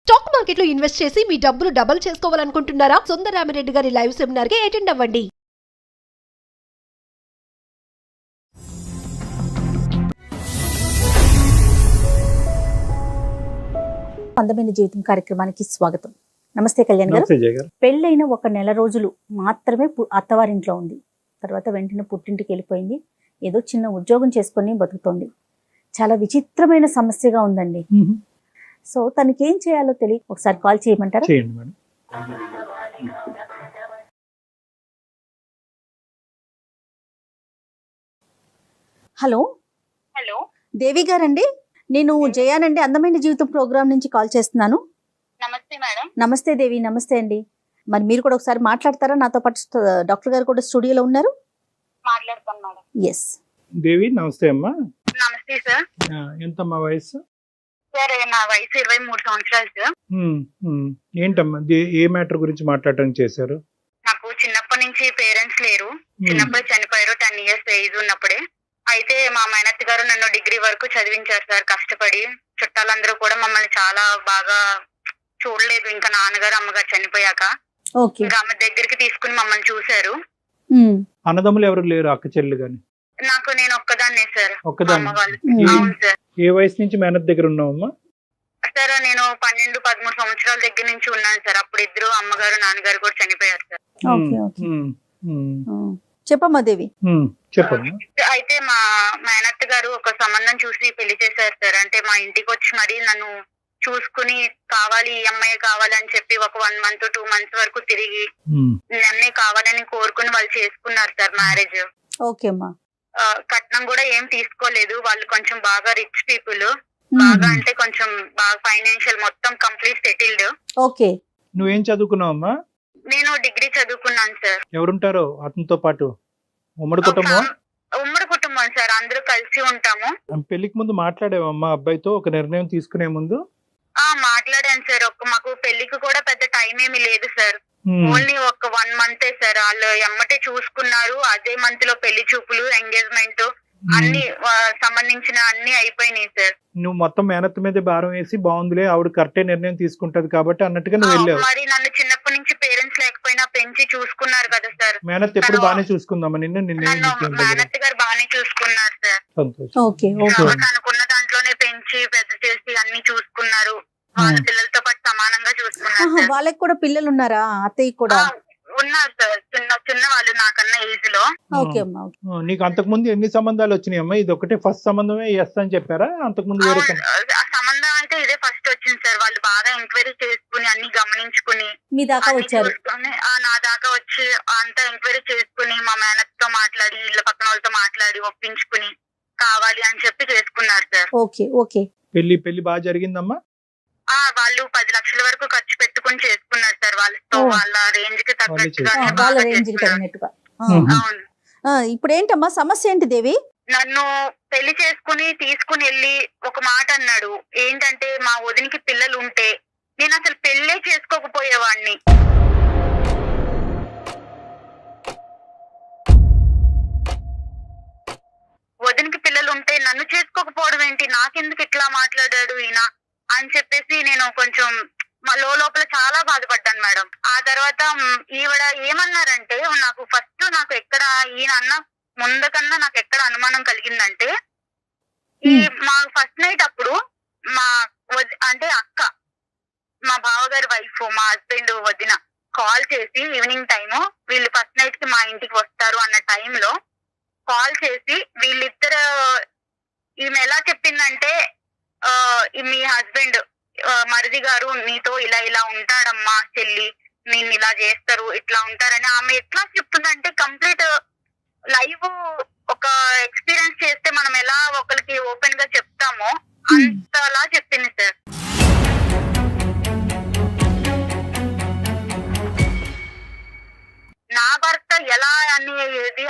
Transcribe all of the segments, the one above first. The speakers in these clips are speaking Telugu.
స్టాక్ మార్కెట్ లో ఇన్వెస్ట్ చేసి మీ డబ్బులు డబుల్ చేసుకోవాలనుకుంటున్నారా? సుందరరామిరెడ్డి గారి లైవ్ సెమినార్ కి అటెండ్ అవ్వండి. అందమైన జీవితం కార్యక్రమానికి స్వాగతం. నమస్తే కళ్యాణ్ గారు. పెళ్ళైన ఒక నెల రోజులు మాత్రమే అత్తవారింట్లో ఉంది. తర్వాత వెంటనే పుట్టింటికి వెళ్ళిపోయింది. ఏదో చిన్న ఉద్యోగం చేసుకొని బతుకుతోంది. చాలా విచిత్రమైన సమస్యగా ఉందండి. సో తనకి ఏం చేయాలో తెలియ ఒకసారి కాల్ చేయమంటారా? చేయండి మేడం. హలో హలో, దేవి గారండి, నేను జయానండి, అందమైన జీవితం ప్రోగ్రామ్ నుంచి కాల్ చేస్తున్నాను. నమస్తే మేడం. నమస్తే దేవి. నమస్తే అండి. మరి మీరు కూడా ఒకసారి మాట్లాడతారా? నాతో పాటు డాక్టర్ గారు కూడా స్టూడియోలో ఉన్నారు. మాట్లాడతాను మేడం. ఎస్ దేవి నమస్తే అమ్మా. నమస్తే సార్. ఎంతమ్మా వయసు? సార్ నా వయసు 23 సంవత్సరాలు సార్. ఏంటమ్మా ఏ మ్యాటర్ గురించి మాట్లాడటానికి చేశారు? నాకు చిన్నప్పటి నుంచి పేరెంట్స్ లేరు. చిన్నప్పుడు చనిపోయారు. 10 ఇయర్స్ ఏజ్ ఉన్నప్పుడే. అయితే మా మేనత్త గారు నన్ను డిగ్రీ వరకు చదివించారు సార్ కష్టపడి. చుట్టాలందరూ కూడా మమ్మల్ని చాలా బాగా చూడలేదు. ఇంకా నాన్నగారు అమ్మగారు చనిపోయాక ఇంకా ఆమె దగ్గరికి తీసుకుని మమ్మల్ని చూశారు. అన్నదమ్ములు ఎవరు లేరు? అక్క చెల్లి గాని? నాకు నేను ఒక్కదాన్నే సార్. ఒక్కదాన్ని? అవును సార్. ఏ వయసు నుంచి మేనత్ దగ్గర ఉన్నావమ్మా? సార్ నేను 12-13 సంవత్సరాల దగ్గర నుంచి ఉన్నాను సార్. అప్పుడు ఇద్దరు అమ్మగారు నాన్నగారు కూడా చనిపోయారు సార్. చెప్పమ్మా దేవి. చెప్పమ్మా. అయితే మా మేనత్త గారు ఒక సంబంధం చూసి పెళ్లి చేశారు సార్. అంటే మా ఇంటికి వచ్చి మరి నన్ను చూసుకుని కావాలి, ఈ అమ్మాయి కావాలని చెప్పి ఒక 1 month 2 months వరకు తిరిగి నన్నే కావాలని కోరుకుని వాళ్ళు చేసుకున్నారు సార్ మ్యారేజ్. ఓకే అమ్మా. కట్నం కూడా ఏం తీసుకోలేదు. వాళ్ళు కొంచెం బాగా రిచ్ పీపుల్. బాగా అంటే కొంచెం బాగా ఫైనాన్షియల్ మొత్తం కంప్లీట్ సెటిల్డ్. ఓకే. నువ్వేం చదువుకున్నావమ్మా? నేను డిగ్రీ చదువుకున్నాను సార్. ఎవరుంటారో అతనితో పాటు? ఉమ్మడి కుటుంబం? ఉమ్మడి కుటుంబం సార్. అందరూ కలిసి ఉంటాము. పెళ్లికి ముందు మాట్లాడేవమ్మా అబ్బాయితో ఒక నిర్ణయం తీసుకునే ముందు? మాట్లాడాను సార్. మాకు పెళ్లికి కూడా పెద్ద టైం ఏమీ లేదు సార్. ఓన్లీ ఒక 1 month సార్. వాళ్ళు ఎమ్మటే చూసుకున్నారు. అదే మంత్ లో పెళ్లి చూపులు, ఎంగేజ్మెంట్ అన్ని సంబంధించిన అన్ని అయిపోయినాయి సార్. నువ్వు మొత్తం మేనత్ మీద భారం వేసి బాగుందిలే ఆవిడ కరెక్టే నిర్ణయం తీసుకుంటది కాబట్టి అన్నట్టుగా నువ్వు వెళ్ళావు. మరి నన్ను చిన్నప్పటి నుంచి పేరెంట్స్ లేకపోయినా పెంచి చూసుకున్నారు కదా సార్. మేనత్ ఎప్పుడు బాగానే చూసుకుందామా నిన్ను? మేనత్ గారు బాగానే చూసుకున్నారు సార్. అనుకున్న దాంట్లోనే పెంచి పెద్ద చేసి అన్ని చూసుకున్నారు. వాళ్ళ పిల్లలతో పాటు సమానంగా చూసుకున్నారు. వాళ్ళకి కూడా పిల్లలు ఉన్నారా? అత్తయ్య కూడా ఉన్నారు సార్. చిన్న వాళ్ళు నాకన్నా ఏజ్ లో. నీకు అంతకు ముందు ఎన్ని సంబంధాలు వచ్చినాయి అమ్మా? ఇది ఒకటే ఫస్ట్ సంబంధమే ఎస్ అని చెప్పారా? అంతకు ముందు వేరే సంబంధం అయితే ఇదే ఫస్ట్ వచ్చింది సార్. వాళ్ళు బాగా ఎంక్వైరీ చేసుకుని అన్ని గమనించుకుని మీ దాకా వచ్చారు. నా దాకా వచ్చి అంతా ఎంక్వైరీ చేసుకుని మా మేనత్ తో మాట్లాడి ఇళ్ళ పక్కన వాళ్ళతో మాట్లాడి ఒప్పించుకుని కావాలి అని చెప్పి చేసుకున్నారు సార్. Okay okay. పెళ్లి బాగా జరిగిందమ్మా? వాళ్ళు 10 లక్షల వరకు ఖర్చు పెట్టుకుని చేసుకున్నారు సార్. వాళ్ళతో వాళ్ళ రేంజ్ కి తగ్గట్టుగా. అవును. ఇప్పుడు ఏంటమ్మా సమస్య ఏంటి దేవి? నన్ను పెళ్లి చేసుకుని తీసుకుని వెళ్ళి ఒక మాట అన్నాడు. ఏంటంటే మా వదినికి పిల్లలు ఉంటే నేను అసలు పెళ్ళే చేసుకోకపోయేవాడిని. వదినికి పిల్లలు ఉంటే నన్ను చేసుకోకపోవడం ఏంటి, నాకెందుకు ఇట్లా మాట్లాడాడు ఈయన అని చెప్పేసి నేను కొంచెం లోపల చాలా బాధపడ్డాను మేడం. ఆ తర్వాత ఈవిడ ఏమన్నారంటే, నాకు ఎక్కడ ఈయన అన్న ముందు కన్నా నాకు ఎక్కడ అనుమానం కలిగిందంటే, మా ఫస్ట్ నైట్ అప్పుడు మా అంటే అక్క, మా బావగారి వైఫ్, మా హస్బెండ్ వదిన కాల్ చేసి ఈవినింగ్ టైము వీళ్ళు ఫస్ట్ నైట్ కి మా ఇంటికి వస్తారు అన్న టైంలో కాల్ చేసి వీళ్ళిద్దరు, ఈమె ఎలా చెప్పిందంటే, మీ హస్బెండ్ మరిది గారు నీతో ఇలా ఇలా ఉంటాడమ్మా చెల్లి, నేను ఇలా చేస్తారు ఇట్లా ఉంటారని ఆమె ఎట్లా చెప్తుందంటే, కంప్లీట్ లైవ్ ఒక ఎక్స్పీరియన్స్ చేస్తే మనం ఎలా ఒకరికి ఓపెన్ గా చెప్తామో అంతలా చెప్పింది సార్. నా భర్త ఎలా అనేది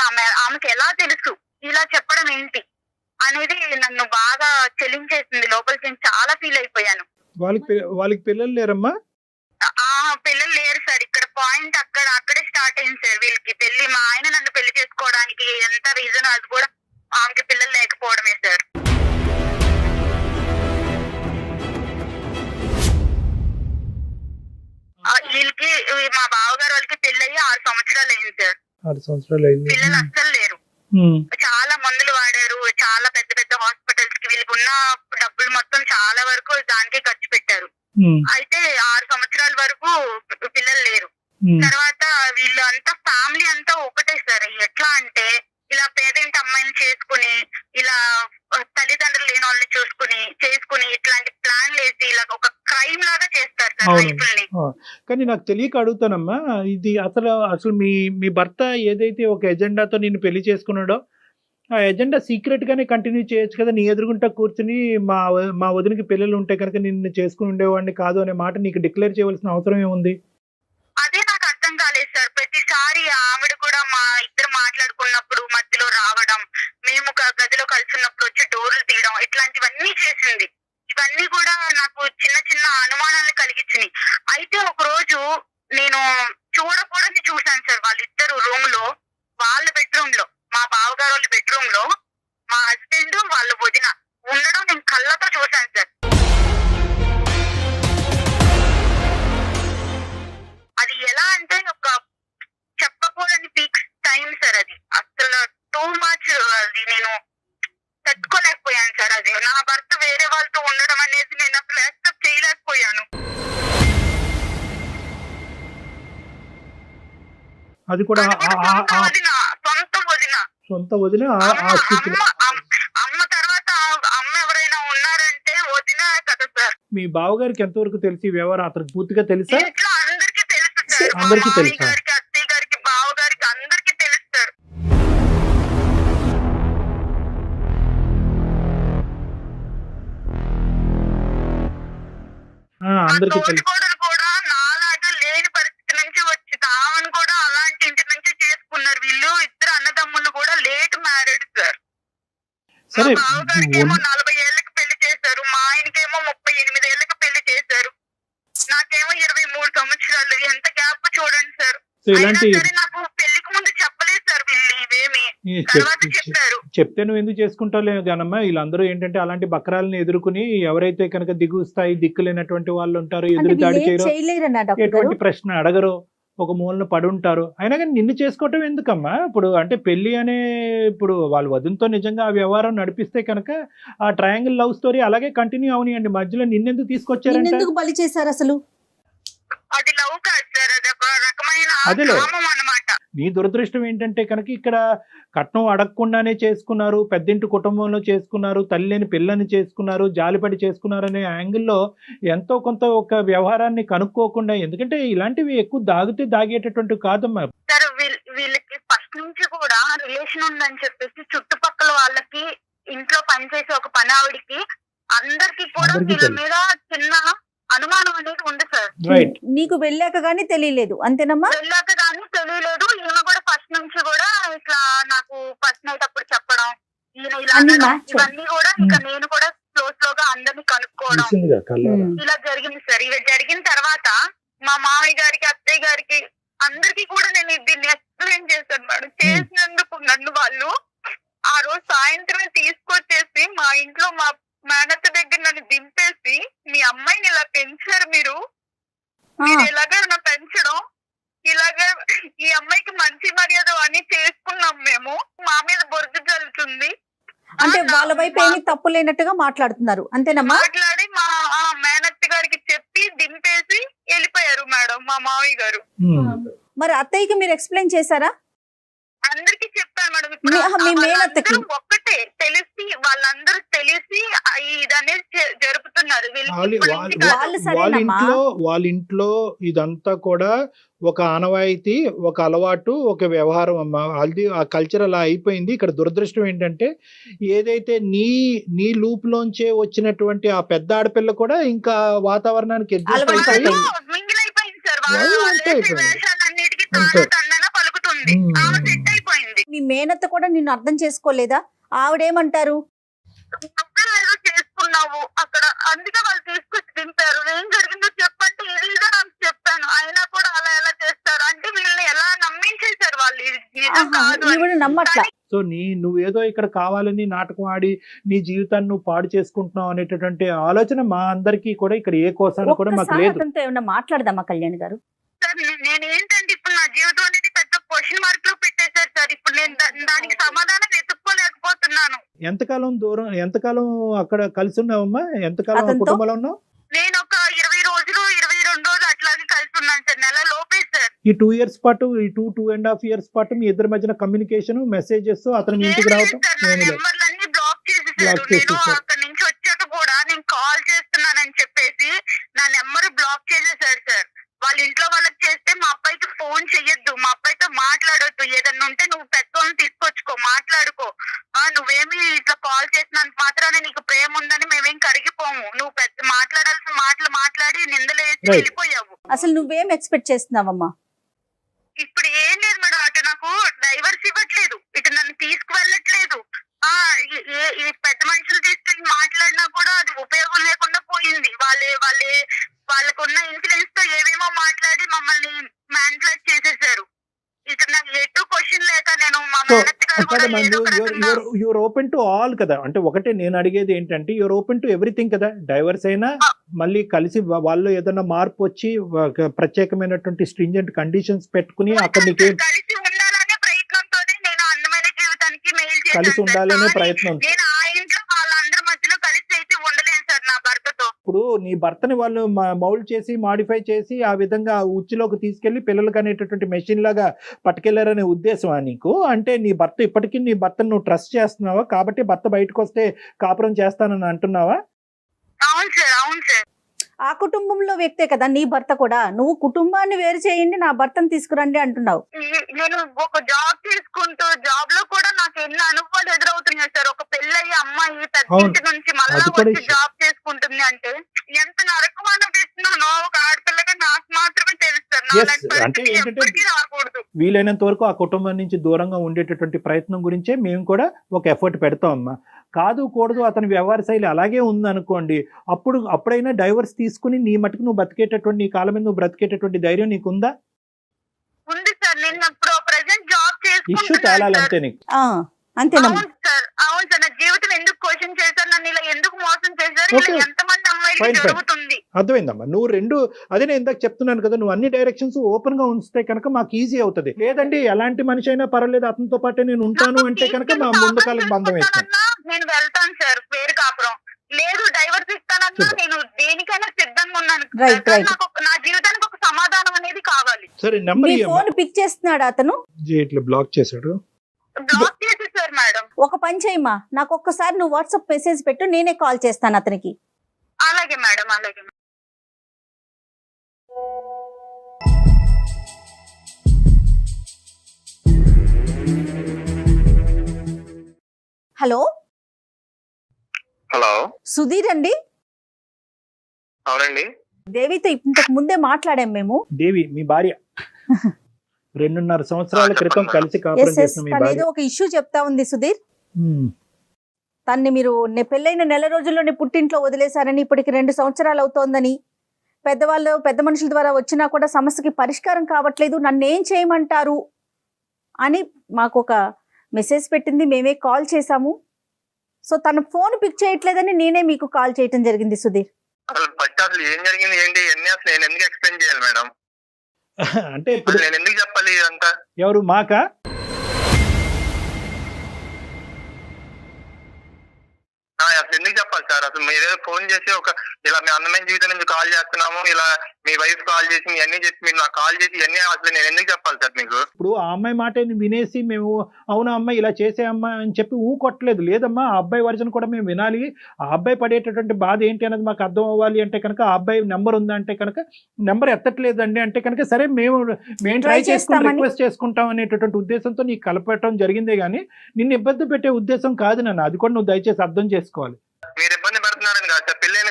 ఆమెకి ఎలా తెలుసు, ఇలా చెప్పడం ఏంటి అనేది నన్ను బాగా చెల్లించేసింది. లోపలికి చాలా ఫీల్ అయిపోయాను. వాళ్ళకి పిల్లలు లేరమ్మా? పిల్లలు లేరు సార్. ఇక్కడ పాయింట్ అక్కడే స్టార్ట్ అయింది సార్. వీళ్ళకి పెళ్లి, మా ఆయన నన్ను పెళ్లి చేసుకోవడానికి ఎంత రీజన్ అది కూడా ఆమెకి పిల్లలు లేకపోవడమే సార్. సంవత్సరాలు అయింది సార్. 6 సంవత్సరాలు అయింది. పిల్లలు అస్సలు లేరు. చాలా మందులు వాడారు, చాలా పెద్ద పెద్ద హాస్పిటల్స్ కి వీళ్ళకి ఉన్న డబ్బులు మొత్తం చాలా వరకు దానికే ఖర్చు పెట్టారు. అయితే 6 సంవత్సరాల వరకు పిల్లలు లేరు. తర్వాత వీళ్ళు అంతా ఫ్యామిలీ అంతా ఒకటే సార్. ఎట్లా అంటే ఇలా పేదింటి అమ్మాయిని చేసుకుని, ఇలా తల్లిదండ్రులు లేని వాళ్ళని చేసుకుని ఇట్లాంటి ప్లాన్లు వేసి ఇలా ఒక క్రైమ్ లాగా చేస్తారు సార్ లైఫ్ని. కానీ నాకు తెలియక అడుగుతానమ్మా, ఇది అసలు మీ భర్త ఏదైతే ఒక ఎజెండాతో నిన్ను పెళ్లి చేసుకున్నాడో ఆ ఎజెండా సీక్రెట్ గానే కంటిన్యూ చేయొచ్చు కదా. నీ ఎదురుగుంటా కూర్చుని మా వదినకి పిల్లలు ఉంటే కనుక నిన్ను చేసుకుని ఉండేవాడిని కాదు అనే మాట నీకు డిక్లేర్ చేయవలసిన అవసరం ఏముంది? అదే నాకు అర్థం కాలేదు సార్. ప్రతిసారి ఆవిడ కూడా మా ఇద్దరు మాట్లాడుకున్నప్పుడు మధ్యలో రావడం, మేము గదిలో కలుసున్నప్పుడు వచ్చి డోర్లు తీయడం, ఇట్లాంటివన్నీ చేసింది. ఇవన్నీ కూడా నాకు చిన్న చిన్న అనుమానాలు కలిగించినాయి. అయితే ఒక రోజు నేను చూడకూడని చూశాను సార్. వాళ్ళిద్దరు రూమ్ లో, వాళ్ళ బెడ్రూమ్ లో, మా బావగారు వాళ్ళ బెడ్రూమ్ లో మా హస్బెండ్ వాళ్ళ వదిన ఉండడం నేను కళ్ళతో చూశాను సార్. అది ఎలా అంటే ఒక చెప్పకూడని పీక్ టైం సార్. అది అసలు టూ మచ్. అది నేను తట్టుకోలేకపోయాను సార్. అది నా భర్త వేరే వాళ్ళతో ఉండడం అనేది నేను అసలు యాక్సెప్ట్ చేయలేకపోయాను. అది కూడా సొంత వదిన. అమ్మ తర్వాత అమ్మ ఎవరైనా ఉన్నారంటే వదిన కదా సార్. మీ బావగారికి ఎంతవరకు తెలిసి వ్యవహారం అతనికి పూర్తిగా తెలుసా? ఇంట్లో అందరికీ తెలుసు సార్. అందరికీ మా తెలుసా? గారికి, అత్తయ్య గారికి, బావ గారికి అందరికీ తెలుసు సార్. అందరికీ తెలుసు. తోటికోడలు కూడా నాలాగా లేని పరిస్థితి నుంచి వచ్చి తామని కూడా అలాంటి ఇంటి నుంచి చేసుకున్నారు. వీళ్ళు ఇద్దరు అన్నదమ్ములు కూడా లేట్ మ్యారేడ్ సార్. సరే, మా బావగారికి ఏమో 40 ఏళ్ళకి పెళ్లి చేశారు, మా ఆయనకేమో 38 ఏళ్ళకి పెళ్లి చేశారు, నాకేమో 23 సంవత్సరాలు. ఎంత గ్యాప్ చూడండి సార్. ఇలాంటి సరే నాకు పెళ్లికి ముందు చెప్పలేదు సార్ వీళ్ళు ఇవేమి, తర్వాత చెప్పారు. చెప్తే నువ్వు ఎందుకు చేసుకుంటావు కానమ్మా. వీళ్ళందరూ ఏంటంటే అలాంటి బక్రాలను ఎదుర్కొని ఎవరైతే కనుక దిగు స్థాయి దిక్కులేనటువంటి వాళ్ళు ఉంటారో, ఎదురు దాడి చేయరు, ఎటువంటి ప్రశ్న అడగరు, ఒక మూలన పడి ఉంటారు. అయినా కానీ నిన్ను చేసుకోవటం ఎందుకమ్మా? ఇప్పుడు అంటే పెళ్లి అనే ఇప్పుడు వాళ్ళ వదినతో నిజంగా ఆ వ్యవహారం నడిపిస్తే కనుక ఆ ట్రయాంగిల్ లవ్ స్టోరీ అలాగే కంటిన్యూ అవనియండి. మధ్యలో నిన్నెందుకు తీసుకొచ్చారంటే ఎందుకు బలి చేశారు అసలు? అది లవ్ కాదు సార్, అది ఒక రకమైన కామం అన్నమాట. నీ దురదృష్టం ఏంటంటే కనుక ఇక్కడ కట్నం అడగకుండానే చేసుకున్నారు, పెద్దింటి కుటుంబంలో చేసుకున్నారు, తల్లి లేని పిల్లని చేసుకున్నారు, జాలిపడి చేసుకున్నారు అనే యాంగిల్లో ఎంతో కొంత ఒక వ్యవహారాన్ని కనుక్కోకుండా, ఎందుకంటే ఇలాంటివి ఎక్కువ దాగేటటువంటి కాదమ్మా. సార్ వీళ్ళకి ఫస్ట్ నుంచి కూడా రిలేషన్ ఉందని చెప్పేసి చుట్టుపక్కల వాళ్ళకి, ఇంట్లో పనిచేసే ఒక పని ఆవిడికి, అందరికి కూడా వీళ్ళ మీద చిన్న అనుమానం అనేది ఉంది సార్. నీకు వెళ్ళాక గానీ తెలియలేదు అంతేనమ్మా? వెళ్ళాక గానీ తెలియలేదు. ఈయన కూడా ఫస్ట్ నుంచి కూడా ఇట్లా నాకు ఫస్ట్ నైట్ అప్పుడు చెప్పడం, ఈయన ఇలా ఇవన్నీ కూడా ఇంకా నేను కూడా స్లోగా అందరినీ కనుక్కోవడం ఇలా జరిగింది సార్. ఇవి జరిగిన తర్వాత మా మామయ్య గారికి, అత్తయ్య గారికి అందరికి కూడా నేను దీన్ని ఎక్స్ప్లెయిన్ చేశాను మేడం. చేసినందుకు నన్ను వాళ్ళు ఆ రోజు సాయంత్రమే తీసుకొచ్చేసి మా ఇంట్లో మా మేనత్త దగ్గర నన్ను దింపేసి, మీ అమ్మాయిని ఇలా పెంచారు మీరు ఇలాగే పెంచడం, ఇలాగే ఈ అమ్మాయికి మంచి మర్యాద అని చేసుకున్నాం మేము, మా మీద బొరుగు జల్లుతుంది అంటే వాళ్ళ వైపు ఏమీ తప్పు లేనట్టుగా మాట్లాడుతున్నారు అంతేనమ్మా? మాట్లాడి మా మేనత్త గారికి చెప్పి దింపేసి వెళ్ళిపోయారు మేడం మా మావయ్య గారు. మరి అత్తయ్యకి మీరు ఎక్స్ప్లెయిన్ చేశారా? అందరికి చెప్పాను మేడం. మీ మేనత్తకి ఒక్కటే తెలిసి, వాళ్ళందరూ తెలిసి ఇదనేది జరుపుతున్నారు. వాళ్ళ ఇంట్లో ఇదంతా కూడా ఒక ఆనవాయితీ, ఒక అలవాటు, ఒక వ్యవహారం అమ్మా. అది ఆ కల్చర్ అలా అయిపోయింది. ఇక్కడ దురదృష్టం ఏంటంటే ఏదైతే నీ లూప్ లోంచే వచ్చినటువంటి ఆ పెద్ద ఆడపిల్ల కూడా ఇంకా వాతావరణానికి మీ మేనత్త కూడా నిన్ను అర్థం చేసుకోలేదా? ఆవిడేమంటారు? చేసుకున్నావు అక్కడ, అందుకే వాళ్ళు తీసుకొచ్చి దింపారు. ఏం జరిగిందో చెప్పంటే ఇది నాకు చెప్పాను. అయినా కూడా అలా ఎలా చేస్తారు అంటే వీళ్ళని ఎలా నమ్మించేశారు వాళ్ళు. నమ్మట్లా. సో నువ్వేదో ఇక్కడ కావాలని నాటకం ఆడి నీ జీవితాన్ని నువ్వు పాడు చేసుకుంటున్నావు అనేటటువంటి ఆలోచన మా అందరికీ కూడా ఇక్కడ ఏ కోసాన్ని కూడా మాకు లేదు. ఏమన్నా మాట్లాడదామా కళ్యాణ్ గారు? సార్ నేను ఏంటంటే ఇప్పుడు నా జీవితం అనేది పెద్ద క్వశ్చన్ మార్క్ లో పెట్టేశారు సార్. ఇప్పుడు నేను దానికి సమాధానం వెతుక్కోలేకపోతున్నాను. ఎంతకాలం అక్కడ కలిసి ఉన్నావమ్మా? ఎంతకాలం కుటుంబంలో ఉన్నావు? నేను ఒక 20 రోజులు 22 రోజులు అట్లాగే కలిసి ఉన్నాను సార్. నెల లోపే సార్. ఈ 2 years పాటు, ఈ 2.5 years పాటు మీ ఇద్దరి మధ్యన కమ్యూనికేషన్, మెసేజెస్, అతను మీ ఇంటికి రావటం నెంబర్లన్నీ బ్లాక్ చేసేసారు. నేను అక్కడ నుంచి వచ్చాక కూడా నేను కాల్ చేస్తున్నానని చెప్పేసి నా నెంబర్ బ్లాక్ చేసేసారు సార్. వాళ్ళ ఇంట్లో వాళ్ళకి చేస్తే మా అబ్బాయికి ఫోన్ చెయ్యొద్దు, మా అబ్బాయితో మాట్లాడొద్దు, ఏదన్నా ఉంటే నువ్వు పెద్దోళ్ళని తీసుకొచ్చుకో, మాట్లాడుకో, నువ్వేమి ఇట్లా కాల్ చేసినంత మాత్రాన్ని నీకు ప్రేమ ఉందని మేమేం కరిగిపోము, నువ్వు పెద్ద మాట్లాడాల్సిన మాటలు మాట్లాడి నిందలేసి వెళ్ళిపోయావు. అసలు నువ్వేం ఎక్స్పెక్ట్ చేస్తున్నావమ్మా? ఇప్పుడు ఏం లేదు మేడం, అటు నాకు డైవర్స్ ఇవ్వట్లేదు, ఇటు నన్ను తీసుకువెళ్ళట్లేదు. ఈ పెద్ద మనుషులు తీసుకెళ్ళి మాట్లాడినా కూడా అది ఉపయోగం లేకుండా పోయింది. వాళ్ళకున్న ఇన్ఫ్లుయెన్స్ తో ఏమేమో మాట్లాడి మమ్మల్ని మ్యానిపులేట్ చేసేసారు. ఇక్కడ నాకు ఎటు క్వశ్చన్ లేక నేను మా యూర్ ఓపెన్ టు ఆల్ కదా. అంటే ఒకటే నేను అడిగేది ఏంటంటే, యూర్ ఓపెన్ టు ఎవ్రీథింగ్ కదా. డైవర్స్ అయినా మళ్ళీ కలిసి వాళ్ళు ఏదైనా మార్పు వచ్చి ప్రత్యేకమైనటువంటి స్ట్రింజెంట్ కండిషన్స్ పెట్టుకుని అక్కడ నీకే కలిసి ఉండాలనే ప్రయత్నంతోనే నేను అందమైన జీవితానికి మెయిల్ చేశాను. కలిసి ఉండాలనే ప్రయత్నం. నేను ఆ ఇంట్లో వాళ్ళందరి మధ్యలో కలిసి అయితే ఉండలేను సార్ నా భర్తతో. ఇప్పుడు నీ భర్తని వాళ్ళు మౌల్డ్ చేసి, మాడిఫై చేసి, ఆ విధంగా ఉచ్చులోకి తీసుకెళ్లి పిల్లలకి అనేటటువంటి మెషిన్ లాగా పట్టుకెళ్లారనే ఉద్దేశమా నీకు? అంటే నీ భర్త ఇప్పటికీ నీ భర్తను నువ్వు ట్రస్ట్ చేస్తున్నావా? కాబట్టి భర్త బయటకు వస్తే కాపురం చేస్తానని అంటున్నావా? అవును సార్, అవును సార్. ఆ కుటుంబంలో వ్యక్తే కదా నీ భర్త కూడా. నువ్వు కుటుంబాన్ని వేరు చేయండి, నా భర్తను తీసుకురండి అంటున్నావు. నేను ఒక జాబ్ చేసుకుంటూ జాబ్ లో కూడా నాకు ఎన్ని అనుభవాలు ఎదురవుతున్నాయి సార్. ఒక పెళ్ళయ్యే అమ్మాయి పెద్ద నుంచి మళ్ళా వచ్చి జాబ్ చేసుకుంటుంది అంటే ఎంత నరకం అనిపిస్తున్నానో ఒక ఆడపిల్లగా నాకు మాత్రమే తెలుస్తారు. అంటే ఏంటంటే వీలైనంత వరకు ఆ కుటుంబం నుంచి దూరంగా ఉండేటటువంటి ప్రయత్నం గురించే మేము కూడా ఒక ఎఫర్ట్ పెడతాం అమ్మా. కాదు కూడదు అతని వ్యవహార శైలి అలాగే ఉందనుకోండి, అప్పుడైనా డైవర్స్ తీసుకుని నీ మటుకు నువ్వు బతికేటటువంటి, నీ కాలం మీద నువ్వు బ్రతికేటటువంటి ధైర్యం నీకుందా? ఉంది సార్. నేను ఇప్పుడు ప్రెసెంట్ జాబ్ ఇష్యూ తేలాలంతే నీకు. అంతేనమ్మా. అవును సార్. నా జీవితం ఎందుకు క్వశ్చన్ చేశారు, నన్ను ఇలా ఎందుకు మోసం చేశారు, ఇలా ఎంతమంది అమ్మాయిలు జరుగుతుంది. అర్థమైందమ్మా. నువ్వు రెండు, అదే నేను ఇందాక చెప్తున్నాను కదా, నువ్వు అన్ని డైరెక్షన్స్ ఓపెన్ గా ఉంచితే కనుక మాకు ఈజీ అవుతుంది. లేదండి ఎలాంటి మనిషి అయినా పర్వాలేదు అతనితో పాటే నేను ఉంటాను అంటే కనుక మా ముందు కాలం బంధం వేస్తాను. నేను వెళ్తాను సార్ వేరు కాపురం. లేదు డైవర్స్ ఇస్తానన్నా నేను దేనికైనా సిద్ధంగా ఉన్నాను. నా జీవితానికి ఒక సమాధానం అనేది కావాలి. సరే నెంబర్ ఫోన్ పిక్ చేస్తున్నాడు అతను, బ్లాక్ చేశాడు. బ్లాక్ చేసేసారు మేడం. ఒక పని చేయమ్మా, నాకు ఒక్కసారి నువ్వు వాట్సాప్ మెసేజ్ పెట్టు, నేనే కాల్ చేస్తాను అతనికి. అలాగే మేడం, అలాగే. హలో హలో, సుధీర్ అండి? అవునండి. దేవితో ఇంతకు ముందే మాట్లాడాం మేము. దేవి మీ భార్య 2.5 సంవత్సరాల క్రితం కలిసి కాపురం చేసిన మీ భార్య. ఏదో ఒక ఇష్యూ చెప్తా ఉంది సుధీర్. తన్ని మీరు పెళ్ళైన నెల రోజుల్లోనే పుట్టింట్లో వదిలేశారని, ఇప్పటికి 2 సంవత్సరాలు అవుతోందని, పెద్ద మనుషుల ద్వారా వచ్చినా కూడా సమస్యకి పరిష్కారం కావట్లేదు, నన్ను ఏం చేయమంటారు అని మాకు ఒక మెసేజ్ పెట్టింది. మేమే కాల్ చేశాము. సో తన ఫోన్ పిక్ చేయట్లేదని నేనే మీకు కాల్ చేయటం జరిగింది సుధీర్. అసలు ఏం జరిగింది ఏంటి అసలు నేను ఎందుకు ఎక్స్ప్లెయిన్ చేయాలి మేడం? అంటే నేను ఎందుకు చెప్పాలి ఇదంతా? ఎవరు మాకా? అసలు ఎందుకు చెప్పాలి సార్? అసలు మీరేదో ఫోన్ చేసి ఇలా మీ అందమైన జీవితం నుంచి కాల్ చేస్తున్నాము, ఇలా మీ వైఫ్ కాల్ చేసి ఇవన్నీ చెప్పి మీరు నాకు కాల్ చేసి ఇవన్నీ అసలు నేను ఎందుకు చెప్పాలి సార్ మీకు? ఇప్పుడు ఆ అమ్మాయి మాట వినేసి మేము అవునా అమ్మాయి ఇలా చేసే అమ్మాయి అని చెప్పి కొట్టలేదు. లేదమ్మా, ఆ అబ్బాయి వర్జన్ కూడా మేము వినాలి. ఆ అబ్బాయి పడేటటువంటి బాధ ఏంటి అనేది మాకు అర్థం అవ్వాలి అంటే కనుక, ఆ అబ్బాయి నెంబర్ ఉందా అంటే కనుక నెంబర్ ఎత్తట్లేదండి అంటే కనుక, సరే మేము ట్రై చేసుకుని రిక్వెస్ట్ చేసుకుంటాం అనేటటువంటి ఉద్దేశంతో నీకు కలపటం జరిగిందే కానీ నిన్ను ఇబ్బంది పెట్టే ఉద్దేశం కాదు నన్ను. అది కూడా నువ్వు దయచేసి అర్థం చేసుకోవాలి. మీరు ఇబ్బంది పెడుతున్నారని కాదు సార్, పెళ్ళైన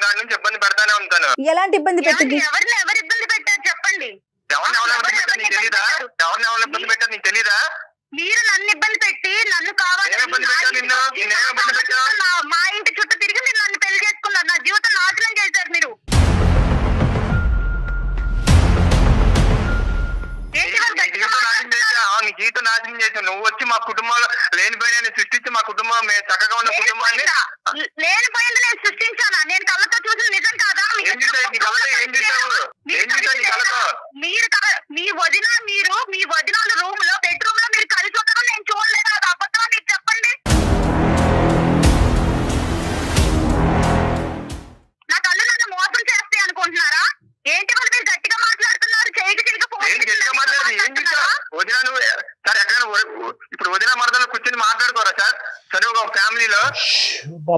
కాడి నుంచి ఇబ్బంది పెడతానే ఉంటాను. ఎలాంటి ఇబ్బంది పెట్టింది? ఎవరు ఇబ్బంది పెట్టారు చెప్పండి. ఎవరిని ఇబ్బంది పెట్టారు నీకు తెలీదా? ఎవరిని ఇబ్బంది పెట్టారు నీకు తెలీదా? మీరు నన్ను ఇబ్బంది పెట్టి నన్ను కావాలి మా ఇంటి చుట్టూ తిరిగి మీరు నన్ను పెళ్లి చేసుకున్నారు. నా జీవితం నాశనం చేశారు మీరు. నీ జీవితం నాశనం చేసావు. నువ్వు వచ్చి మా కుటుంబంలో లేనిపోయిన సృష్టించి మా కుటుంబం మేము చక్కగా ఉన్న కుటుంబాన్ని లేనిపోయింది నేను సృష్టించానా? నేను కళ్ళతో చూసిన నిజం కాదా? మీ వదిన మీ వదినాలు రూమ్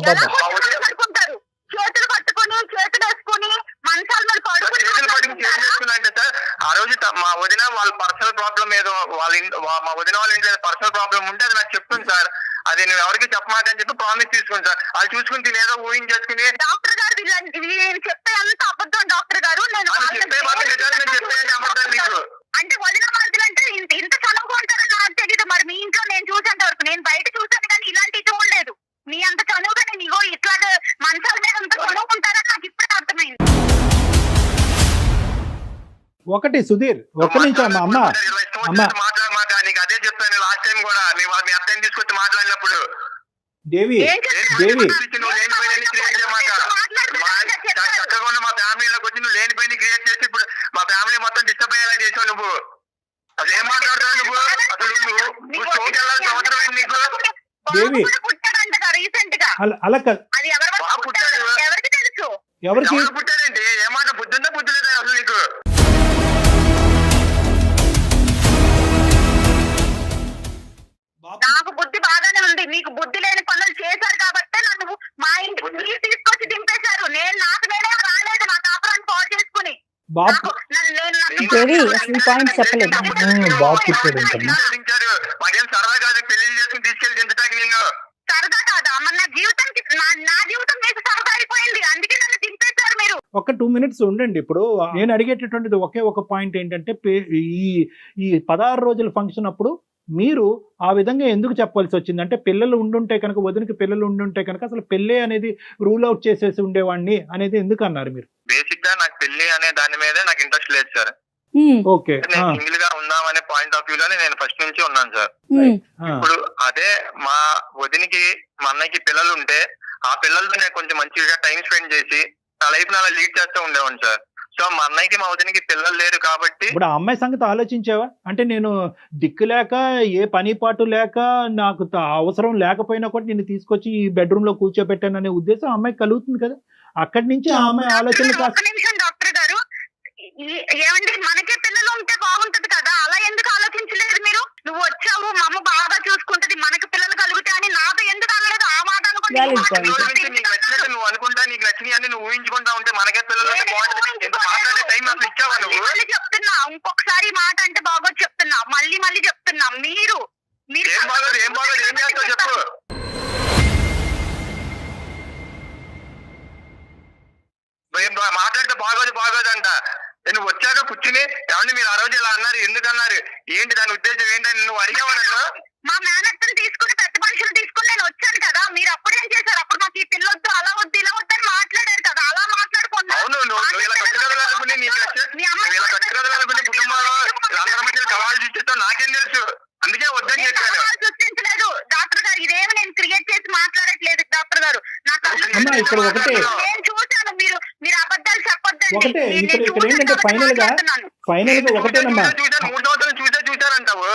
పడుకుంటారు? చేతులు పట్టుకుని చేతులు వేసుకుని మంచాల మీద అంటే సార్ ఆ రోజు మా వదిన వాళ్ళ పర్సనల్ ప్రాబ్లం ఏదో మా వదిన వాళ్ళ ఇంట్లో పర్సనల్ ప్రాబ్లం ఉంటే అది నాకు చెప్తుంది సార్. అది నువ్వు ఎవరికి చెప్పమాకని చెప్పి ప్రామిస్ తీసుకుని సార్. అది చూసుకుని తినేదో ఊహించేసుకుని డాక్టర్ గారు నేను చెప్పే అంత అబద్ధం డాక్టర్ గారు. నేను చెప్పే అబద్ధం నీకు అంటే వదిన మనుషులు అంటే ఇంత చనువుగా ఉంటారని నాకు తెలియదు. మరి మీ ఇంట్లో నేను చూసేంత వరకు, నేను బయట చూసాను కానీ ఇలాంటివి చూడలేదు. మీ అంత చనువుగా నేను ఇగో ఇట్లా మంచాల మీద అంత చనువు ఉంటారని నాకు ఇప్పుడే అర్థమైంది. ఒకటి సుధీర్, ఒక్క నిమిషం అమ్మ మాట్లాడమాట నీకు అదే చెప్పాను లాస్ట్ టైం కూడా. మీ అత్తని తీసుకొచ్చి మాట్లాడినప్పుడు దేవి నువ్వు లేనిపోయిన క్రియేట్ చేయమాక. చక్కగా ఉన్న మా ఫ్యామిలీలోకి వచ్చి నువ్వు లేనిపోయిన క్రియేట్ చేసి ఇప్పుడు మా ఫ్యామిలీ మొత్తం డిస్టర్బ్ అయ్యేలా చేసావు నువ్వు. అసలు ఏం మాట్లాడుతావు నువ్వు? అసలు నువ్వు షోకి వెళ్ళాల్సిన అవసరం ఏంటి నీకు? దేవి అలా పుట్టాడు, ఎవరికి తెలుసు? ఎవరికి పుట్టాడంటే ఏమాట బుద్ధి ఉందా బుద్ధి లేదా అసలు నీకు? నాకు బుద్ధి బాగానే ఉంది. మీకు బుద్ధి లేని పనులు చేశారు కాబట్టి నన్ను మా ఇంటికి మీరు తీసుకొచ్చి దింపేశారు. నేనే రాలేదు నా కాపురాన్ని పాడు చేసుకుని. మాకేం సరదా కాదు పెళ్లి చేసుకుని తీసుకెళ్లి దించడానికి నిన్ను. సరదా కాదా? మరి నా జీవితం మీకు సరదా అయిపోయింది, అందుకే నన్ను దింపేశారు మీరు. ఒక 2 minutes ఉండండి. ఇప్పుడు నేను అడిగేటటువంటిది ఒకే ఒక పాయింట్ ఏంటంటే ఈ 16 రోజుల ఫంక్షన్ అప్పుడు మీరు ఆ విధంగా ఎందుకు చెప్పాల్సి వచ్చింది? అంటే పిల్లలు ఉండుంటే కనుక, వదినకి పిల్లలు ఉండుంటే కనుక అసలు పెళ్ళి అనేది రూల్ అవుట్ చేసేసి ఉండేవాడిని అనేది ఎందుకు అన్నారు మీరు? బేసిక్ గా నాకు పెళ్లి అనే దాని మీద నాకు ఇంట్రెస్ట్ లేదు సార్. ఓకే, నేను సింగిల్ గా ఉందామనే పాయింట్ ఆఫ్ వ్యూ లోనే నేను ఫస్ట్ నుంచి ఉన్నాను సార్. ఇప్పుడు అదే మా వదినికి మా అన్నయ్యకి పిల్లలు ఉంటే ఆ పిల్లలతో నేను కొంచెం మంచిగా టైం స్పెండ్ చేసి నా లైఫ్ అలా లీడ్ చేస్తూ ఉండేవాడిని సార్. సో మా అన్నయ్యకి మా వదినికి పిల్లలు లేరు కాబట్టి ఇప్పుడు ఆ అమ్మాయి సంగతి ఆలోచించావా? అంటే నేను దిక్కు లేక, ఏ పని పాటు లేక, నాకు అవసరం లేకపోయినా కూడా నేను తీసుకొచ్చి ఈ బెడ్రూమ్ లో కూర్చోబెట్టాననే ఉద్దేశం అమ్మాయికి కలుగుతుంది కదా. అక్కడి నుంచి ఆ అమ్మాయి ఆలోచన డాక్టర్ గారు ఏమండి, మనకే పిల్లలు ఉంటే బాగుంటది కదా, అలా ఎందుకు ఆలోచించలేదు మీరు? నువ్వు వచ్చావు, మా అమ్మ బాగా చూసుకుంటది, మనకి పిల్లలు కలుగుతాయి అని నాతో ఎందుకు అనలేదు? ఆ మాట అనుకుంటే నువ్వు అనుకుంటా నీకు నచ్చినవి అన్ని నువ్వు ఊహించుకుంటా ఉంటే మనకే పిల్లలు చెప్తున్నా. ఇంకొకసారి మాట అంటే బాగోదు చెప్తున్నా, మళ్ళీ చెప్తున్నా. మీరు ఏం బాగోదు ఏం చేస్తావు చెప్పు. మాట్లాడితే బాగోదు అంట. నువ్వు వచ్చాక కూర్చుని ఏమంటే మీరు ఆ రోజు ఇలా అన్నారు, ఎందుకు అన్నారు, ఏంటి దాని ఉద్దేశం ఏంటని నువ్వు అడిగావు నన్ను. మా మేనత్తను తీసుకుని పెద్ద మనుషులు తీసుకుని నేను వచ్చాను కదా, మీరు అప్పుడేం చేశారు? అప్పుడు మాకు ఈ పిల్లొద్దు, అలా వద్దు, ఇలా వద్దు అని మాట్లాడారు కదా, అలా మాట్లాడుకున్నా. అవును, నువ్వు ఇలా కట్టుకోవాలనుకుని కుటుంబంలో అందరి మధ్య సవాళ్ళు సృష్టిస్తావు నాకేం తెలుసు, అందుకే వద్దని చెప్పాను. సృష్టించలేదు డాక్టర్ గారు, ఇదేమి నేను క్రియేట్ చేసి మాట్లాడట్లేదు డాక్టర్ గారు. నాకు నేను చూశాను, మీరు అబద్ధాలు చెప్పొద్దండి. చూసానంటావు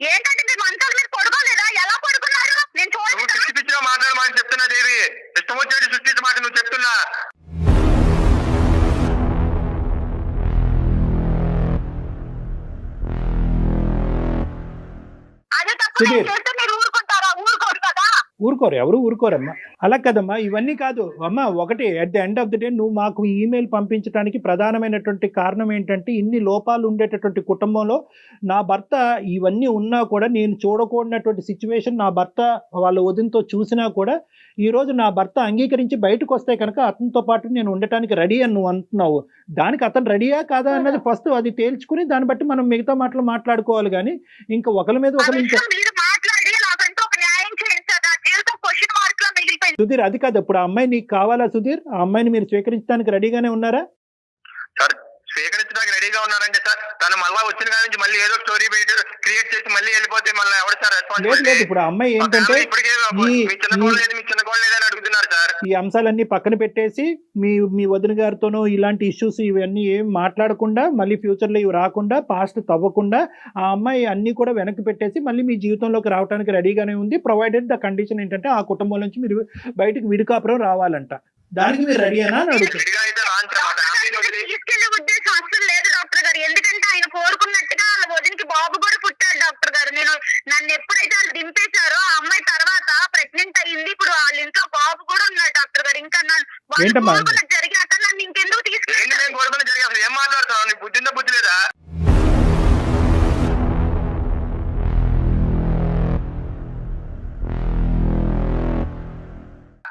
ఏంటంటే మీరు మంచాల మీద పడుకోలేదా? ఎలా పడుకున్నారు? నేను చూడండి పిచ్చిగా మాట్లాడమని చెప్తున్నా దేవి, ఇష్టం వచ్చేది సృష్టించమాట నువ్వు చెప్తున్నా. అదే తప్పు చేస్తే మీరు ఊరుకుంటారా? ఊరుకోరు కదా. ఊరుకోరు, ఎవరు ఊరుకోరమ్మా. అలా కదమ్మా, ఇవన్నీ కాదు అమ్మా. ఒకటి, at the end of the day నువ్వు మాకు ఈమెయిల్ పంపించడానికి ప్రధానమైనటువంటి కారణం ఏంటంటే, ఇన్ని లోపాలు ఉండేటటువంటి కుటుంబంలో నా భర్త ఇవన్నీ ఉన్నా కూడా, నేను చూడకూడనటువంటి సిచ్యువేషన్ నా భర్త వాళ్ళ వదినతో చూసినా కూడా, ఈరోజు నా భర్త అంగీకరించి బయటకు వస్తే కనుక అతనితో పాటు నేను ఉండటానికి రెడీ అని నువ్వు అంటున్నావు. దానికి అతను రెడీయా కాదా అన్నది ఫస్ట్ అది తేల్చుకుని దాన్ని బట్టి మనం మిగతా మాటలు మాట్లాడుకోవాలి. కానీ ఇంకా ఒకరి మీద ఒకరు సుధీర్, అది కాదు. ఇప్పుడు ఆ అమ్మాయి నీకు కావాలా సుధీర్? ఆ అమ్మాయిని మీరు స్వీకరించడానికి రెడీగానే ఉన్నారా? సార్ స్వీకరించడానికి రెడీగా ఉన్నారంటే సార్, తను మళ్ళీ వచ్చిన కాడి నుంచి మళ్ళీ ఏదో స్టోరీ క్రియేట్ చేసి మళ్ళీ వెళ్ళిపోతే మళ్ళీ ఎవరు సార్ రెస్పాన్సిబిలిటీ? లేదు, ఇప్పుడు ఆ అమ్మాయి ఏంటంటే ఈ అంశాలన్నీ పక్కన పెట్టేసి మీ వదిన గారితోనూ ఇలాంటి ఇష్యూస్ ఇవన్నీ ఏం మాట్లాడకుండా, మళ్ళీ ఫ్యూచర్లో ఇవి రాకుండా, పాస్ట్ తవ్వకుండా ఆ అమ్మాయి అన్ని కూడా వెనక్కి పెట్టేసి మళ్ళీ మీ జీవితంలోకి రావడానికి రెడీగానే ఉంది. ప్రొవైడెడ్ ద కండిషన్ ఏంటంటే ఆ కుటుంబం నుంచి మీరు బయటకు విడికాపురం రావాలంట. దానికి మీరు రెడీనా అని అడుగుతారు. ఎందుకంటే ఆయన కోరుకున్నట్టుగా వాళ్ళ వదినికి బాబు కూడా పుట్టాడు డాక్టర్ గారు. నన్ను ఎప్పుడైతే వాళ్ళు దింపేశారో ఆ అమ్మాయి తర్వాత ప్రెగ్నెంట్ అయ్యింది. ఇప్పుడు వాళ్ళ ఇంట్లో బాబు ఏంటమ్మా? జరిగాక నన్ను ఇంకెందుకు తీసుకెళ్ళి ఏం మాట్లాడుతున్నావు? నీకు బుద్ధి ఉందా బుద్ధి లేదా?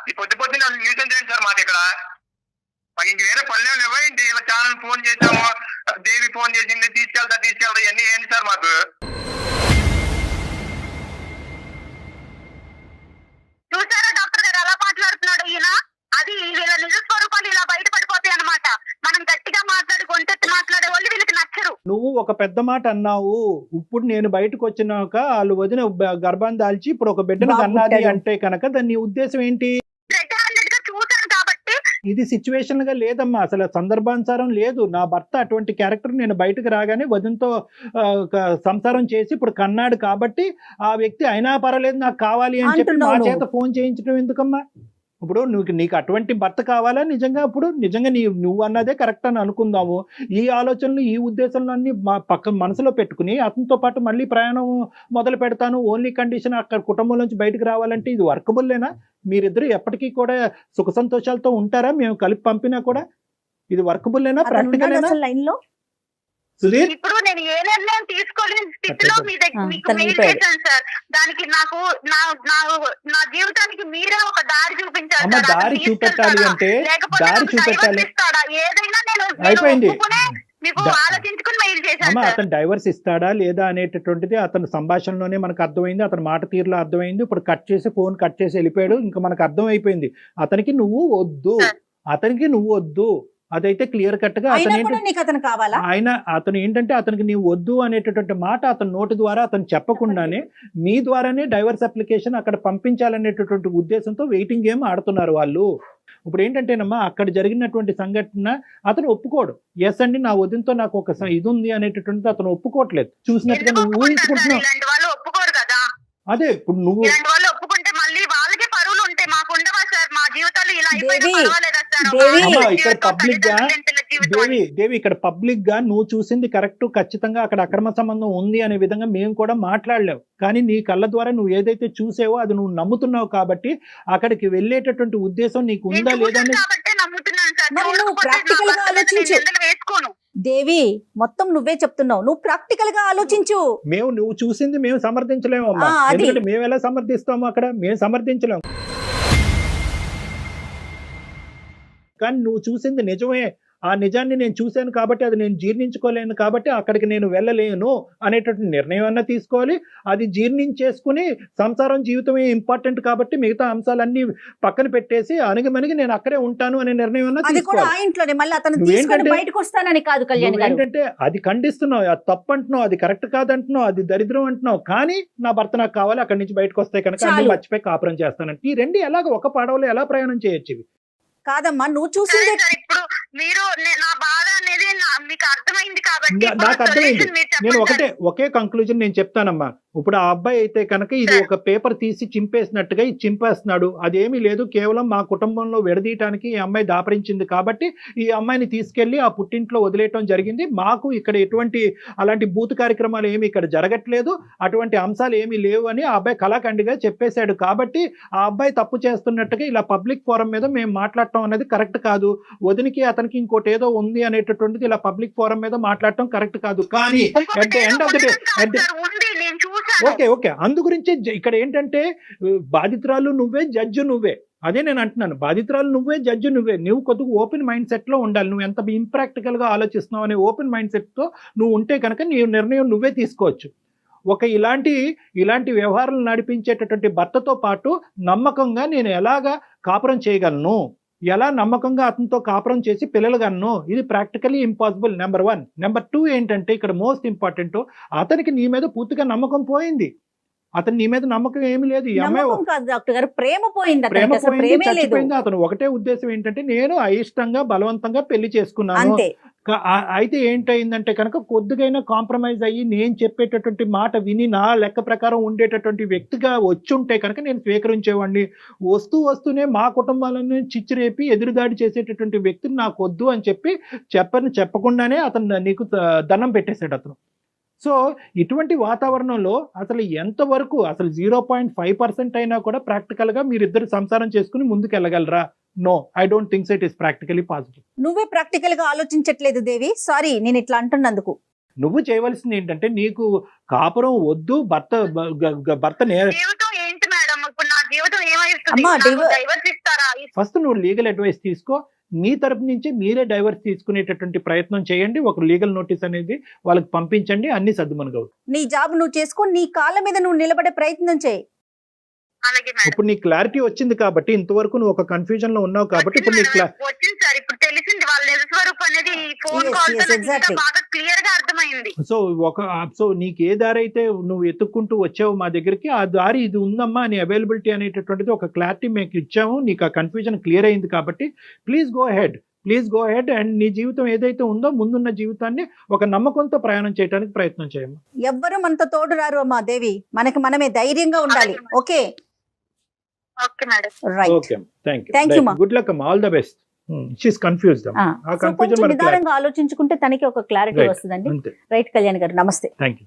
ఈ పొద్దు పొద్దున్న న్యూసెన్స్ చేయండి సార్ మాది ఇక్కడ. మాకు ఇంక వేరే పనులు ఇవ్వండి. ఇలా ఛానల్ ఫోన్ చేసాము, దేవి ఫోన్ చేసింది, తీసుకెళ్తా ఇవన్నీ ఏంటి సార్ మాకు? చూసారా డాక్టర్ గారు ఎలా మాట్లాడుతున్నాడు ఈయన? అది వీళ్ళ నిజ స్వరూపాలు ఇలా బయటపడిపోతాయి అన్నమాట. మనం గట్టిగా మాట్లాడి గొంతెత్తి మాట్లాడే వాళ్ళు వీళ్ళకి నచ్చరు. నువ్వు ఒక పెద్ద మాట అన్నావు. ఇప్పుడు నేను బయటకు వచ్చినాక వాళ్ళు వదిన గర్భాన్ని దాల్చి ఇప్పుడు ఒక బిడ్డను కన్నది అంటే కనుక దాని ఉద్దేశం ఏంటి? చూసాను కాబట్టి ఇది సిచ్యువేషన్ గా లేదమ్మా, అసలు సందర్భానుసారం లేదు. నా భర్త అటువంటి క్యారెక్టర్ నేను బయటకు రాగానే వదినతో సంసారం చేసి ఇప్పుడు కన్నాడు కాబట్టి ఆ వ్యక్తి అయినా పర్వాలేదు నాకు కావాలి అని చెప్పి నా చేత ఫోన్ చేయించడం ఎందుకమ్మా? ఇప్పుడు నీకు అటువంటి భర్త కావాలా? నిజంగా నువ్వు అన్నదే కరెక్ట్ అని అనుకుందాము. ఈ ఆలోచనలు ఈ ఉద్దేశాలన్నీ మనసులో పెట్టుకుని అతనితో పాటు మళ్ళీ ప్రయాణం మొదలు పెడతాను, ఓన్లీ కండిషన్ అక్కడ కుటుంబం నుంచి బయటకు రావాలంటే ఇది వర్కబుల్లేనా? మీరిద్దరు ఎప్పటికీ కూడా సుఖ సంతోషాలతో ఉంటారా? మేము కలిపి పంపినా కూడా ఇది వర్కబుల్లేనా? ప్రాక్టికల్ లైన్ లో సుధీర్, ఇప్పుడు నేను ఏ నిర్ణయం తీసుకోలేని స్థితిలో మీ దగ్గర మీకు మెయిల్ చేశాను సార్. దానికి నాకు నా జీవితానికి మీరే ఒక దారి చూపించాలి. దారి చూపెట్టాలి అంటే దారి చూపెట్టాలి. ఏదైనా నేను అయిపోయింది. మీకు ఆలోచించుకుని మెయిల్ చేశాను. అతను డైవర్స్ ఇస్తాడా లేదా అనేటటువంటిది అతని సంభాషణలోనే మనకు అర్థమైంది, అతని మాట తీరులో అర్థమైంది. ఇప్పుడు ఫోన్ కట్ చేసి వెళ్ళిపోయాడు. ఇంకా మనకు అర్థం అయిపోయింది అతనికి నువ్వు వద్దు. అదైతే క్లియర్ కట్ గా అతను ఏంటంటే అతనికి నీవు వద్దు అనేటటువంటి మాట అతని నోటి ద్వారా అతను చెప్పకుండానే మీ ద్వారానే డైవర్స్ అప్లికేషన్ అక్కడ పంపించాలనేటటువంటి ఉద్దేశంతో వెయిటింగ్ గేమ్ ఆడుతున్నారు వాళ్ళు. ఇప్పుడు ఏంటంటేనమ్మా అక్కడ జరిగినటువంటి సంఘటన అతను ఒప్పుకోడు. ఎస్ అండి నా వదినతో నాకు ఒక ఇది ఉంది అనేటటువంటిది అతను ఒప్పుకోవట్లేదు. చూసినట్టుగా నువ్వు ఊహించుకుంటున్నావు. అదే ఇప్పుడు నువ్వు ఒప్పుకుంటే మళ్ళీ వాళ్ళకే పరువులు ఉంటాయి, మాకు ఉండవా సార్? మా జీవితాలు ఇలా ఇక్కడ పబ్లిక్ గా నువ్వు చూసింది కరెక్ట్, ఖచ్చితంగా అక్కడ అక్రమ సంబంధం ఉంది అనే విధంగా మేము కూడా మాట్లాడలేవు. కానీ నీ కళ్ళ ద్వారా నువ్వు ఏదైతే చూసావో అది నువ్వు నమ్ముతున్నావు కాబట్టి అక్కడికి వెళ్ళేటటువంటి ఉద్దేశం నీకు ఉందా లేదా అని దేవి మొత్తం నువ్వే చెప్తున్నావు. నువ్వు ప్రాక్టికల్ గా ఆలోచించు. నువ్వు చూసింది మేము సమర్థించలేము అమ్మా. ఎందుకంటే మేము ఎలా సమర్థిస్తాము? అక్కడ మేము సమర్థించలేము. కానీ నువ్వు చూసింది నిజమే. ఆ నిజాన్ని నేను చూశాను కాబట్టి అది నేను జీర్ణించుకోలేను కాబట్టి అక్కడికి నేను వెళ్ళలేను అనేటటువంటి నిర్ణయం అన్నా తీసుకోవాలి. అది జీర్ణించేసుకుని సంసారం జీవితమే ఇంపార్టెంట్ కాబట్టి మిగతా అంశాలన్నీ పక్కన పెట్టేసి అణిగిమణిగి నేను అక్కడే ఉంటాను అనే నిర్ణయం అన్నా ఏంటంటే అది ఖండిస్తున్నావు, అది తప్పు అంటున్నావు, అది కరెక్ట్ కాదంటున్నావు, అది దరిద్రం అంటున్నావు. కానీ నా భర్త నాకు కావాలి, అక్కడి నుంచి బయటకు వస్తాయి కనుక అన్ని మర్చిపోయి కాపురం చేస్తానంటే ఈ రెండు ఎలాగ ఒక పడవలో ఎలా ప్రయాణం చేయొచ్చు? ఇవి కాదమ్మా నువ్వు చూసింది. ఇప్పుడు మీరు నా బాధ అనేది మీకు అర్థమైంది కాబట్టి నాకు అర్థమైంది. నేను ఒకే కంక్లూజన్ నేను చెప్తానమ్మా. ఇప్పుడు ఆ అబ్బాయి అయితే కనుక ఇది ఒక పేపర్ తీసి చింపేసినట్టుగా ఇది చింపేస్తున్నాడు. అదేమీ లేదు, కేవలం మా కుటుంబంలో విడదీయటానికి ఈ అమ్మాయి దాపరించింది కాబట్టి ఈ అమ్మాయిని తీసుకెళ్లి ఆ పుట్టింట్లో వదిలేయటం జరిగింది. మాకు ఇక్కడ ఎటువంటి అలాంటి బూత్ కార్యక్రమాలు ఏమి ఇక్కడ జరగట్లేదు, అటువంటి అంశాలు ఏమీ లేవు అని ఆ అబ్బాయి కళాఖండిగా చెప్పేశాడు. కాబట్టి ఆ అబ్బాయి తప్పు చేస్తున్నట్టుగా ఇలా పబ్లిక్ ఫోరం మీద మేము మాట్లాడటం అనేది కరెక్ట్ కాదు. వదినికి అతనికి ఇంకోటి ఏదో ఉంది అనేటటువంటిది ఇలా పబ్లిక్ ఫోరం మీద మాట్లాడటం కరెక్ట్ కాదు. కానీ at the end of the day okay అందు గురించి ఇక్కడ ఏంటంటే బాధితురాలు నువ్వే, జడ్జి నువ్వే. అదే నేను అంటున్నాను, బాధితురాలు నువ్వే, జడ్జి నువ్వే. నువ్వు కొద్దిగా ఓపెన్ మైండ్ సెట్ లో ఉండాలి. నువ్వు ఎంత ఇంప్రాక్టికల్ గా ఆలోచిస్తున్నావు అనే ఓపెన్ మైండ్ సెట్ తో నువ్వు ఉంటే కనుక నీ నిర్ణయం నువ్వే తీసుకోవచ్చు. ఇలాంటి వ్యవహారాలు నడిపించేటటువంటి భర్తతో పాటు నమ్మకంగా నేను ఎలాగా కాపురం చేయగలను, ఎలా నమ్మకంగా అతనితో కాపురం చేసి పిల్లలు కన్ను, ఇది ప్రాక్టికలీ ఇంపాసిబుల్. నెంబర్ 1. నెంబర్ 2 ఏంటంటే ఇక్కడ మోస్ట్ ఇంపార్టెంట్, అతనికి నీ మీద పూర్తిగా నమ్మకం పోయింది. అతను నీ మీద నమ్మకం ఏమి లేదు. ఈ అమ్మాయి ప్రేమ పోయింది, చచ్చిపోయింది. అతను ఒకటే ఉద్దేశం ఏంటంటే నేను అయిష్టంగా బలవంతంగా పెళ్లి చేసుకున్నాను. అయితే ఏంటయిందంటే కనుక కొద్దిగైనా కాంప్రమైజ్ అయ్యి నేను చెప్పేటటువంటి మాట విని నా లెక్క ప్రకారం ఉండేటటువంటి వ్యక్తిగా వచ్చుంటే కనుక నేను స్వీకరించేవాడిని. వస్తూనే మా కుటుంబాలను చిచ్చిరేపి ఎదురుదాడి చేసేటటువంటి వ్యక్తిని నాకు వద్దు అని చెప్పకుండానే అతను నీకు దండం పెట్టేశాడు అతను. సో ఇటువంటి వాతావరణంలో అసలు ఎంతవరకు అసలు 0.5% అయినా కూడా ప్రాక్టికల్గా మీరిద్దరు సంసారం చేసుకుని ముందుకు వెళ్ళగలరా? No, I don't think it is practically possible. నువ్వే ప్రాక్టికల్ గా ఆలోచించట్లేదు దేవి, సారీ నేను ఇట్లా అంటున్నందుకు. నువ్వు చేయవలసింది ఏంటంటే నీకు కాపురం వద్దు, భర్త జీవితం ఏంటి మేడం, ఇప్పుడు నా జీవితం అమ్మా, డైవర్స్ ఇస్తారా? ఫస్ట్ నువ్వు లీగల్ అడ్వైస్ తీసుకో. మీ తరపు నుంచి మీరే డైవర్స్ తీసుకునేటటువంటి ప్రయత్నం చేయండి. ఒక లీగల్ నోటీస్ అనేది వాళ్ళకి పంపించండి, అన్ని సర్దుమనుగవు. నీ జాబ్ నువ్వు చేసుకో, నీ కాళ్ళ మీద నువ్వు నిలబడే ప్రయత్నం చేయి. అలాగే మేడం. ఇప్పుడు నీ క్లారిటీ వచ్చింది కాబట్టి, ఇంతవరకు నువ్వు ఒక కన్ఫ్యూజన్ లో ఉన్నావు కాబట్టి ఇప్పుడు నీ వచ్చింది సార్, ఇప్పుడు తెలిసింది వాళ్ళ నిజ స్వరూపం అనేది ఈ phone Yes, call yes, exactly. బాగా క్లియర్ గా అర్థమైంది. సో నీకు ఏ దారి అయితే నువ్వు ఎత్తుక్కుంటూ వచ్చావు మా దగ్గరికి, ఆ దారి ఇది ఉందమ్మా అని అవైలబిలిటీ అనేటటువంటిది ఒక క్లారిటీ మీకు ఇచ్చాము. నీకు ఆ కన్ఫ్యూజన్ క్లియర్ అయింది కాబట్టి ప్లీజ్ గో హెడ్ అండ్ నీ జీవితం ఏదైతే ఉందో ముందున్న జీవితాన్ని ఒక నమ్మకంతో ప్రయాణం చేయడానికి ప్రయత్నం చేయమ్మా. ఎవ్వరు మనతో తోడు రారు అమ్మా దేవి, మనకి మనమే ధైర్యంగా ఉండాలి. Okay okay madam. Right, okay, thank Thank you, you, ma. Good luck అమ్మా, all the best. She's confused. ఆ కొంచెం కన్ఫ్యూజన్ నిదానంగా ఆలోచించుకుంటే తనకి ఒక క్లారిటీ వస్తుందండి. అంతే. రైట్ కళ్యాణ్ గారు, నమస్తే. Thank you.